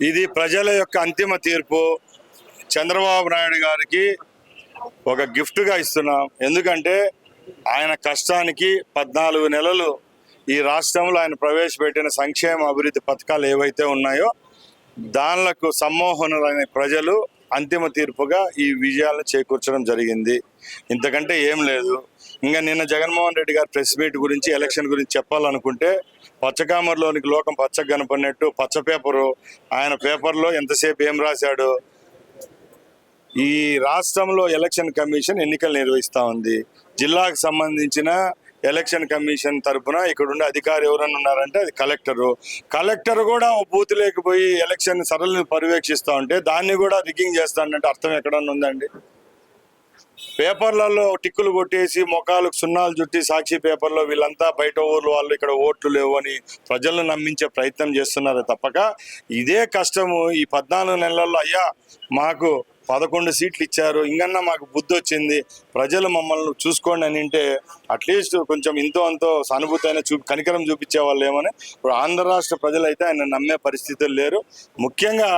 ఇది ప్రజల యొక్క అంతిమ తీర్పు. చంద్రబాబు నాయుడు గారికి ఒక గిఫ్ట్గా ఇస్తున్నాం. ఎందుకంటే ఆయన కష్టానికి 14 నెలలు ఈ రాష్ట్రంలో ఆయన ప్రవేశపెట్టిన సంక్షేమ అభివృద్ధి పథకాలు ఏవైతే ఉన్నాయో దానిలకు సమ్మోహనులైన ప్రజలు అంతిమ తీర్పుగా ఈ విజయాలను చేకూర్చడం జరిగింది. ఇంతకంటే ఏం లేదు. ఇంకా నిన్న జగన్మోహన్ రెడ్డి గారు ప్రెస్ మీట్ గురించి, ఎలక్షన్ గురించి చెప్పాలనుకుంటే పచ్చకామర్లోనికి లోకం పచ్చగా కనపడినట్టు పచ్చ పేపరు ఆయన పేపర్లో ఎంతసేపు ఏం రాశాడు. ఈ రాష్ట్రంలో ఎలక్షన్ కమిషన్ ఎన్నికలు నిర్వహిస్తూ ఉంది. జిల్లాకు సంబంధించిన ఎలక్షన్ కమిషన్ తరఫున ఇక్కడ ఉండే అధికారి ఎవరన్నా ఉన్నారంటే అది కలెక్టర్ కూడా బూత్ లేకపోయి ఎలక్షన్ సరళిని పర్యవేక్షిస్తూ ఉంటే దాన్ని కూడా రిగ్గింగ్ చేస్తానంటే అర్థం ఎక్కడన్నా ఉందండి? పేపర్లలో టిక్కులు కొట్టేసి మొఖాలకు సున్నాలు చుట్టి సాక్షి పేపర్లో వీళ్ళంతా బయట ఊర్లు వాళ్ళు ఇక్కడ ఓట్లు లేవు అని ప్రజలను నమ్మించే ప్రయత్నం చేస్తున్నారు తప్పక ఇదే కష్టము ఈ 14 నెలల్లో అయ్యా మాకు 11 సీట్లు ఇచ్చారు, ఇంకన్నా మాకు బుద్ధి వచ్చింది, ప్రజలు మమ్మల్ని చూసుకోండి అని అంటే అట్లీస్ట్ కొంచెం ఇంతో అంతో సానుభూతి అయినా కనికరం చూపించే వాళ్ళు ఏమని ఇప్పుడు ఆంధ్ర రాష్ట్ర ప్రజలు అయితే ఆయన నమ్మే పరిస్థితులు లేరు. ముఖ్యంగా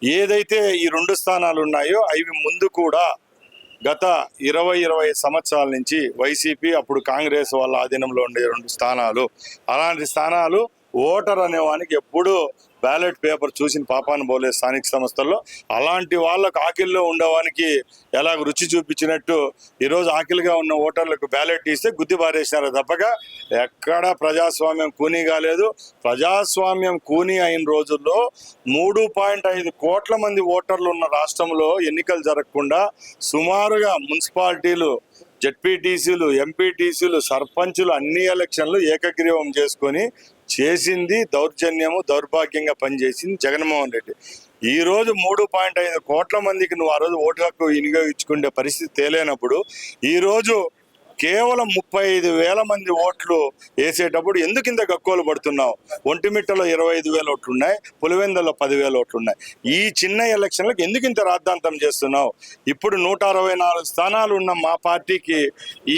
ఏదైతే ఈ 2 స్థానాలు ఉన్నాయో అవి ముందు కూడా గత 20 సంవత్సరాల నుంచి వైసీపీ అప్పుడు కాంగ్రెస్ వాళ్ళ ఆధీనంలో ఉండే 2 స్థానాలు, అలాంటి స్థానాలు ఓటర్ అనేవానికి ఎప్పుడూ బ్యాలెట్ పేపర్ చూసిన పాపాను పోలే స్థానిక సంస్థల్లో. అలాంటి వాళ్ళకు ఆకిల్లో ఉండేవానికి ఎలాగ రుచి చూపించినట్టు ఈరోజు ఆకిలిగా ఉన్న ఓటర్లకు బ్యాలెట్ ఇస్తే గుద్ది పారేసినారు తప్పక ఎక్కడ ప్రజాస్వామ్యం కూనీ కాలేదు. ప్రజాస్వామ్యం కూనీ అయిన రోజుల్లో 3.5 కోట్ల మంది ఓటర్లు ఉన్న రాష్ట్రంలో ఎన్నికలు జరగకుండా సుమారుగా మున్సిపాలిటీలు, జెడ్పీటీసీలు, ఎంపీటీసీలు, సర్పంచులు అన్ని ఎలక్షన్లు ఏకగ్రీవం చేసుకొని చేసింది దౌర్జన్యము, దౌర్భాగ్యంగా పనిచేసింది జగన్మోహన్ రెడ్డి. ఈ రోజు 3.5 కోట్ల మందికి నువ్వు ఆ రోజు ఓటు హక్కు వినియోగించుకునే పరిస్థితి తేలేనప్పుడు ఈ రోజు కేవలం 35,000 మంది ఓట్లు వేసేటప్పుడు ఎందుకు ఇంత గక్కోలు పడుతున్నావు? ఒంటిమిట్టలో 25,000 ఓట్లు ఉన్నాయి, పులివెందులో 10,000 ఓట్లు ఉన్నాయి. ఈ చిన్న ఎలక్షన్లకు ఎందుకు ఇంత రాద్ధాంతం చేస్తున్నావు? ఇప్పుడు 164 స్థానాలు ఉన్న మా పార్టీకి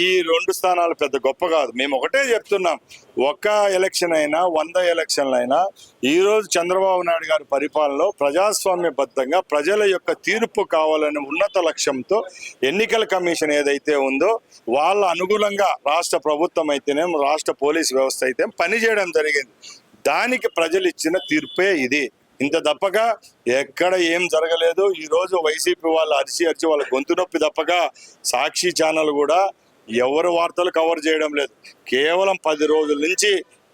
ఈ 2 స్థానాలు పెద్ద గొప్ప కాదు. మేము ఒకటే చెప్తున్నాం, ఒక్క ఎలక్షన్ అయినా 100 ఎలక్షన్లు అయినా ఈరోజు చంద్రబాబు నాయుడు గారి పరిపాలనలో ప్రజాస్వామ్యబద్ధంగా ప్రజల యొక్క తీర్పు కావాలనే ఉన్నత లక్ష్యంతో ఎన్నికల కమిషన్ ఏదైతే ఉందో వాళ్ళ అనుగుణంగా రాష్ట్ర ప్రభుత్వం అయితేనేం, రాష్ట్ర పోలీస్ వ్యవస్థ అయితే పనిచేయడం జరిగింది. దానికి ప్రజలు ఇచ్చిన తీర్పే ఇది. ఇంత తప్పగా ఎక్కడ ఏం జరగలేదు. ఈరోజు వైసీపీ వాళ్ళు అరిచి వాళ్ళ గొంతు నొప్పి తప్పగా సాక్షి ఛానల్ కూడా ఎవరు వార్తలు కవర్ చేయడం లేదు. కేవలం 10 రోజుల నుంచి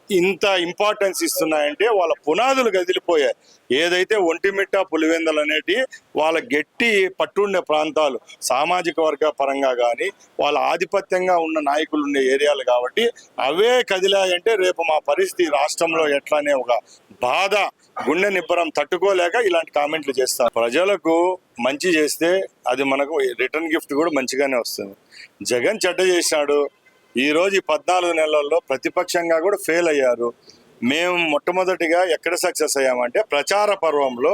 ఇంత ఇంపార్టెన్స్ ఇస్తున్నాయంటే వాళ్ళ పునాదులు కదిలిపోయాయి. ఏదైతే ఒంటిమిట్ట, పులివెందులు అనేటి వాళ్ళ గట్టి పట్టుండే ప్రాంతాలు, సామాజిక వర్గ పరంగా కానీ వాళ్ళ ఆధిపత్యంగా ఉన్న నాయకులు ఉండే ఏరియాలు కాబట్టి అవే కదిలాయంటే రేపు మా పరిస్థితి రాష్ట్రంలో ఎట్లానే ఒక బాధ, గుండె నిబ్బరం తట్టుకోలేక ఇలాంటి కామెంట్లు చేస్తారు. ప్రజలకు మంచి చేస్తే అది మనకు రిటర్న్ గిఫ్ట్ కూడా మంచిగానే వస్తుంది. జగన్ చెడ్డ చేసినాడు. ఈరోజు ఈ 14 నెలల్లో ప్రతిపక్షంగా కూడా ఫెయిల్ అయ్యారు. మేము మొట్టమొదటిగా ఎక్కడ సక్సెస్ అయ్యామంటే ప్రచార పర్వంలో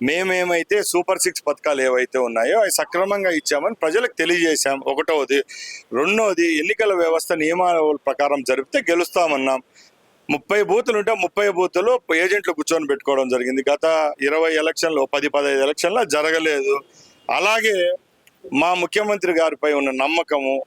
మేమేమైతే సూపర్ 6 పథకాలు ఏవైతే ఉన్నాయో అవి సక్రమంగా ఇచ్చామని ప్రజలకు తెలియజేశాం. ఒకటోది. రెండోది, ఎన్నికల వ్యవస్థ నియమాల ప్రకారం జరిపితే గెలుస్తామన్నాం. 30 బూతులు ఉంటే 30 బూతులు ఏజెంట్లు కూర్చొని పెట్టుకోవడం జరిగింది. గత 20 ఎలక్షన్లు, 10-15 ఎలక్షన్లో జరగలేదు. అలాగే మా ముఖ్యమంత్రి గారిపై ఉన్న నమ్మకము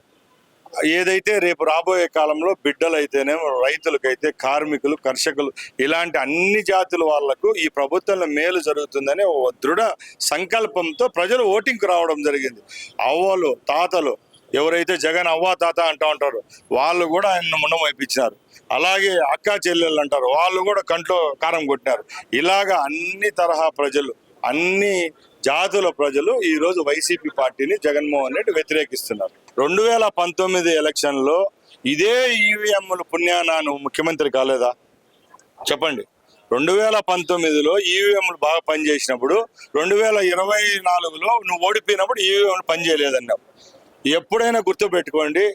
ఏదైతే రేపు రాబోయే కాలంలో బిడ్డలైతేనే, రైతులకైతే, కార్మికులు, కర్షకులు ఇలాంటి అన్ని జాతుల వాళ్లకు ఈ ప్రభుత్వంలో మేలు జరుగుతుందనే ఓ దృఢ సంకల్పంతో ప్రజలు ఓటింగ్కి రావడం జరిగింది. అవ్వలు, తాతలు ఎవరైతే జగన్ అవ్వ తాత అంటూ ఉంటారు వాళ్ళు కూడా ఆయన ముండం వైపించినారు. అలాగే అక్క చెల్లెళ్ళు అంటారు వాళ్ళు కూడా కంట్లో కారం కొట్టినారు. ఇలాగా అన్ని తరహా ప్రజలు, అన్ని జాతుల ప్రజలు ఈరోజు వైసీపీ పార్టీని, జగన్మోహన్ రెడ్డి వ్యతిరేకిస్తున్నారు. 2019 ఎలక్షన్లో ఇదే ఈవీఎంలు పుణ్యాన నువ్వు ముఖ్యమంత్రి కాలేదా? చెప్పండి. 2019లో ఈవీఎంలు బాగా పనిచేసినప్పుడు 2024లో నువ్వు ఓడిపోయినప్పుడు ఈవీఎంలు పనిచేయలేదన్నావు. ఎప్పుడైనా గుర్తుపెట్టుకోండి,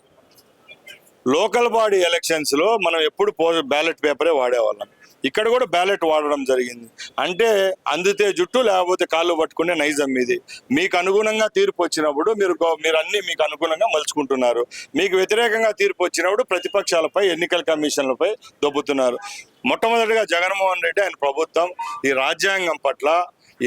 లోకల్ బాడీ ఎలక్షన్స్లో మనం ఎప్పుడు బ్యాలెట్ పేపరే వాడేవాళ్ళం. ఇక్కడ కూడా బ్యాలెట్ వాడడం జరిగింది. అంటే అందితే జుట్టు లేకపోతే కాళ్ళు పట్టుకునే నైజం ఇది. మీకు అనుగుణంగా తీర్పు వచ్చినప్పుడు మీరు అన్ని మీకు అనుగుణంగా మలుచుకుంటున్నారు. మీకు వ్యతిరేకంగా తీర్పు వచ్చినప్పుడు ప్రతిపక్షాలపై ఎన్నికల కమిషన్లపై దొబ్బుతున్నారు. మొట్టమొదటిగా జగన్మోహన్ రెడ్డి ఆయన ప్రభుత్వం ఈ రాజ్యాంగం పట్ల,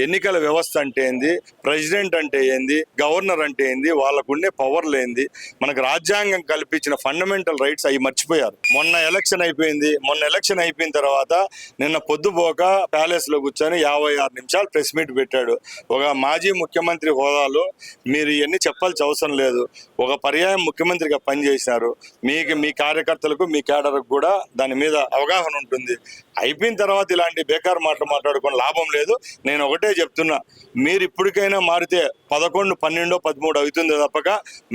ఎన్నికల వ్యవస్థ అంటే ఏంది, ప్రెసిడెంట్ అంటే ఏంది, గవర్నర్ అంటే ఏంది, వాళ్ళకుండే పవర్లు ఏంది, మనకు రాజ్యాంగం కల్పించిన ఫండమెంటల్ రైట్స్ అవి మర్చిపోయారు. మొన్న ఎలక్షన్ అయిపోయిన తర్వాత నిన్న పొద్దుపోక ప్యాలెస్ లో కూర్చొని 56 నిమిషాలు ప్రెస్ మీట్ పెట్టాడు. ఒక మాజీ ముఖ్యమంత్రి హోదాలో మీరు ఇవన్నీ చెప్పాల్సిన అవసరం లేదు. ఒక పర్యాయం ముఖ్యమంత్రిగా పనిచేసినారు. మీ కార్యకర్తలకు, మీ కేడర్కు కూడా దాని మీద అవగాహన ఉంటుంది. అయిపోయిన తర్వాత ఇలాంటి బేకార్ మాటలు మాట్లాడుకొని లాభం లేదు. నేను ఒకటే చెప్తున్నా, మీరు ఇప్పటికైనా మారితే 11, 12, 13 అవుతుంది తప్పక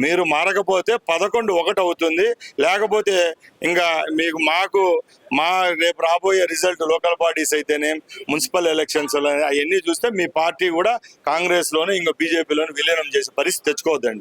మీరు మారకపోతే 11, 1 అవుతుంది. లేకపోతే ఇంకా మా రేపు రాబోయే రిజల్ట్ లోకల్ బాడీస్ అయితేనే, మున్సిపల్ ఎలక్షన్స్ అవన్నీ చూస్తే మీ పార్టీ కూడా కాంగ్రెస్ లోనే ఇంకా బీజేపీలోనే విలీనం చేసే పరిస్థితి తెచ్చుకోవద్దండి.